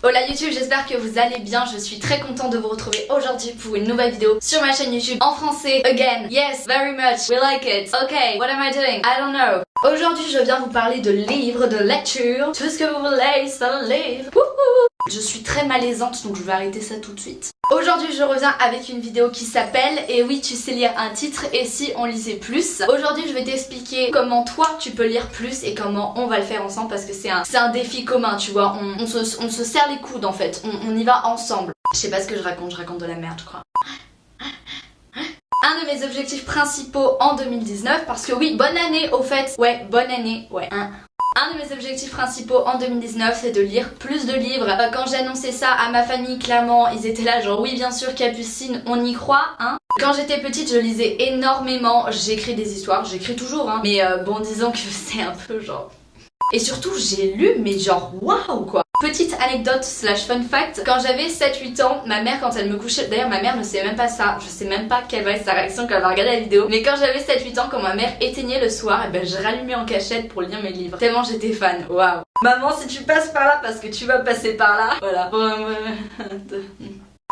Hola YouTube, j'espère que vous allez bien, je suis très contente de vous retrouver aujourd'hui pour une nouvelle vidéo sur ma chaîne YouTube en français. Again, yes, very much, we like it. Okay, what am I doing? I don't know. Aujourd'hui je viens vous parler de livres, de lecture, tout ce que vous voulez, c'est un livre. Je suis très malaisante donc je vais arrêter ça tout de suite. Aujourd'hui je reviens avec une vidéo qui s'appelle Et oui tu sais lire un titre et si on lisait plus. Aujourd'hui je vais t'expliquer comment toi tu peux lire plus et comment on va le faire ensemble parce que c'est un défi commun tu vois, on se serre les coudes en fait, on y va ensemble. Je sais pas ce que je raconte de la merde je crois. Un de mes objectifs principaux en 2019 parce que oui bonne année au fait, ouais bonne année, ouais. Un de mes objectifs principaux en 2019 c'est de lire plus de livres. Quand j'ai annoncé ça à ma famille clairement ils étaient là genre oui bien sûr Capucine on y croit hein. Quand j'étais petite je lisais énormément, j'écris des histoires, j'écris toujours hein. Mais bon disons que c'est un peu genre... Et surtout j'ai lu mais genre waouh quoi. Petite anecdote slash fun fact, quand j'avais 7-8 ans, ma mère quand elle me couchait, d'ailleurs ma mère ne sait même pas ça, je sais même pas quelle va être sa réaction quand elle va regarder la vidéo, mais quand j'avais 7-8 ans, quand ma mère éteignait le soir, et ben je rallumais en cachette pour lire mes livres, tellement j'étais fan, waouh. Maman si tu passes par là parce que tu vas passer par là, voilà.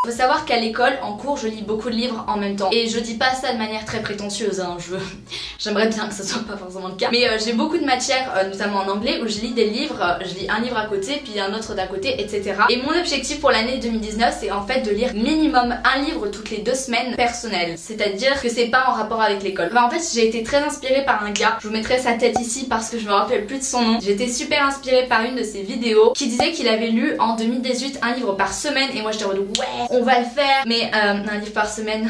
Faut savoir qu'à l'école, en cours, je lis beaucoup de livres en même temps. Et je dis pas ça de manière très prétentieuse, hein. J'aimerais bien que ce soit pas forcément le cas. Mais j'ai beaucoup de matières, notamment en anglais, où je lis des livres, je lis un livre à côté, puis un autre d'à côté, etc. Et mon objectif pour l'année 2019, c'est en fait de lire minimum un livre toutes les 2 semaines personnel. C'est-à-dire que c'est pas en rapport avec l'école. Enfin, en fait, j'ai été très inspirée par un gars, je vous mettrai sa tête ici parce que je me rappelle plus de son nom. J'étais super inspirée par une de ses vidéos qui disait qu'il avait lu en 2018 un livre par semaine. Et moi j'étais en mode ouais on va le faire, mais un livre par semaine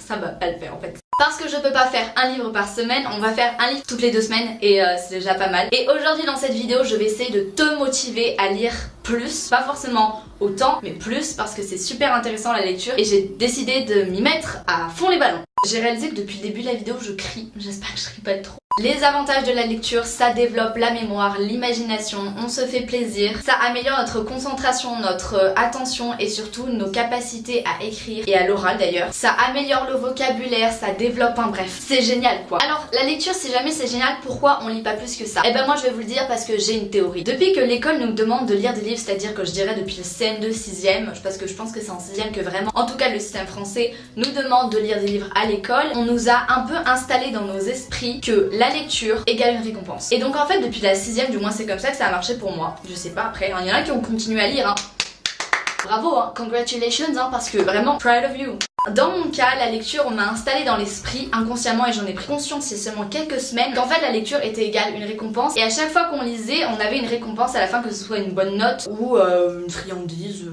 ça va pas le faire en fait. Parce que je peux pas faire un livre par semaine, on va faire un livre toutes les 2 semaines et c'est déjà pas mal. Et aujourd'hui dans cette vidéo je vais essayer de te motiver à lire plus, pas forcément autant mais plus parce que c'est super intéressant la lecture et j'ai décidé de m'y mettre à fond les ballons. J'ai réalisé que depuis le début de la vidéo je crie, j'espère que je crie pas trop. Les avantages de la lecture, ça développe la mémoire, l'imagination, on se fait plaisir, ça améliore notre concentration, notre attention et surtout nos capacités à écrire et à l'oral d'ailleurs. Ça améliore le vocabulaire, ça développe un bref, c'est génial quoi. Alors la lecture si jamais c'est génial, pourquoi on lit pas plus que ça? Eh ben moi je vais vous le dire parce que j'ai une théorie. Depuis que l'école nous demande de lire des livres, c'est-à-dire que je dirais depuis le CM2 6ème, parce que je pense que c'est en 6ème que vraiment, en tout cas le système français nous demande de lire des livres à l'école, on nous a un peu installé dans nos esprits que la lecture égale une récompense. Et donc en fait depuis la 6ème, du moins c'est comme ça que ça a marché pour moi. Je sais pas après, il y en a qui ont continué à lire hein. Bravo hein, congratulations hein, parce que vraiment proud of you. Dans mon cas, la lecture, on m'a installé dans l'esprit inconsciemment et j'en ai pris conscience il y a seulement quelques semaines qu'en fait la lecture était égale une récompense et à chaque fois qu'on lisait, on avait une récompense à la fin, que ce soit une bonne note ou une friandise,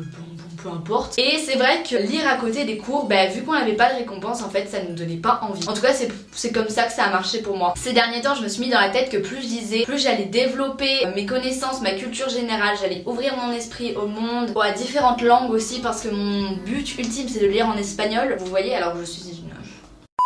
peu importe. Et c'est vrai que lire à côté des cours, bah vu qu'on n'avait pas de récompense en fait ça nous donnait pas envie. En tout cas c'est comme ça que ça a marché pour moi. Ces derniers temps je me suis mis dans la tête que plus je lisais, plus j'allais développer mes connaissances, ma culture générale, j'allais ouvrir mon esprit au monde, à différentes langues aussi parce que mon but ultime c'est de lire en espagnol. Vous voyez alors je suis une...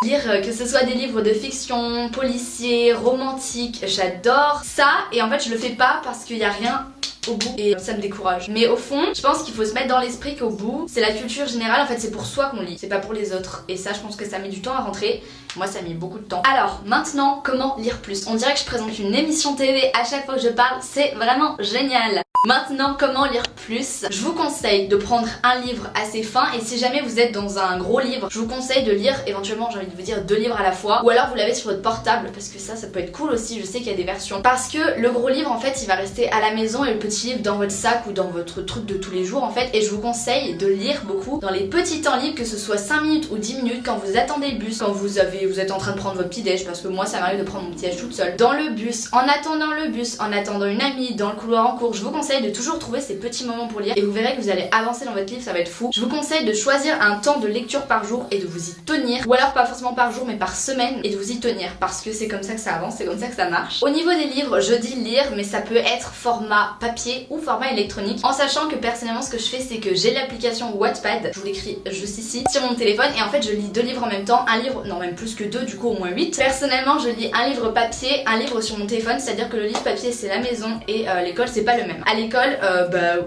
Lire que ce soit des livres de fiction, policiers, romantiques, j'adore ça et en fait je le fais pas parce qu'il y a rien au bout et ça me décourage. Mais au fond, je pense qu'il faut se mettre dans l'esprit qu'au bout, c'est la culture générale, en fait c'est pour soi qu'on lit, c'est pas pour les autres. Et ça je pense que ça met du temps à rentrer, moi ça a mis beaucoup de temps. Alors maintenant, comment lire plus? On dirait que je présente une émission TV à chaque fois que je parle, c'est vraiment génial. Maintenant, comment lire plus? Je vous conseille de prendre un livre assez fin et si jamais vous êtes dans un gros livre, je vous conseille de lire éventuellement, j'ai envie de vous dire 2 livres à la fois ou alors vous l'avez sur votre portable parce que ça peut être cool aussi, je sais qu'il y a des versions. Parce que le gros livre en fait il va rester à la maison et le petit livre dans votre sac ou dans votre truc de tous les jours en fait et je vous conseille de lire beaucoup dans les petits temps libres, que ce soit 5 minutes ou 10 minutes quand vous attendez le bus, quand vous êtes en train de prendre votre petit déj parce que moi ça m'arrive de prendre mon petit déj toute seule, dans le bus, en attendant le bus, en attendant une amie, dans le couloir en cours, je vous conseille de toujours trouver ces petits moments pour lire et vous verrez que vous allez avancer dans votre livre, ça va être fou. Je vous conseille de choisir un temps de lecture par jour et de vous y tenir, ou alors pas forcément par jour mais par semaine et de vous y tenir parce que c'est comme ça que ça avance, c'est comme ça que ça marche. Au niveau des livres, je dis lire mais ça peut être format papier ou format électronique, en sachant que personnellement ce que je fais c'est que j'ai l'application Wattpad, je vous l'écris juste ici sur mon téléphone et en fait je lis 2 livres en même temps, un livre, non même plus que 2 du coup au moins 8. Personnellement je lis un livre papier, un livre sur mon téléphone, c'est à dire que le livre papier c'est la maison et l'école c'est pas le même. À l'école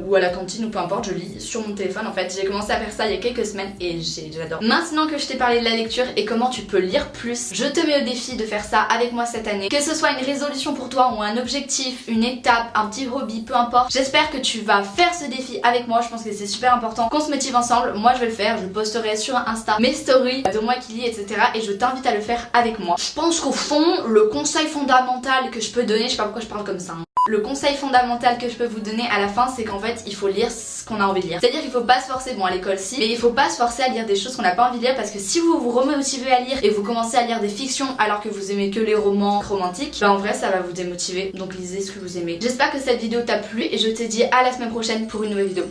ou à la cantine ou peu importe, je lis sur mon téléphone en fait. J'ai commencé à faire ça il y a quelques semaines et j'adore. Maintenant que je t'ai parlé de la lecture et comment tu peux lire plus, je te mets au défi de faire ça avec moi cette année. Que ce soit une résolution pour toi ou un objectif, une étape, un petit hobby, peu importe. importe. J'espère que tu vas faire ce défi avec moi, je pense que c'est super important qu'on se motive ensemble. Moi je vais le faire, je posterai sur Insta mes stories de moi qui lis, etc. et je t'invite à le faire avec moi. Je pense qu'au fond, le conseil fondamental que je peux donner, je sais pas pourquoi je parle comme ça, hein. Le conseil fondamental que je peux vous donner à la fin, c'est qu'en fait il faut lire ce qu'on a envie de lire. C'est à dire qu'il faut pas se forcer, bon à l'école si, mais il faut pas se forcer à lire des choses qu'on n'a pas envie de lire, parce que si vous vous remotivez à lire et vous commencez à lire des fictions alors que vous aimez que les romans romantiques, bah en vrai ça va vous démotiver, donc lisez ce que vous aimez. J'espère que cette vidéo t'a plu et je te dis à la semaine prochaine pour une nouvelle vidéo.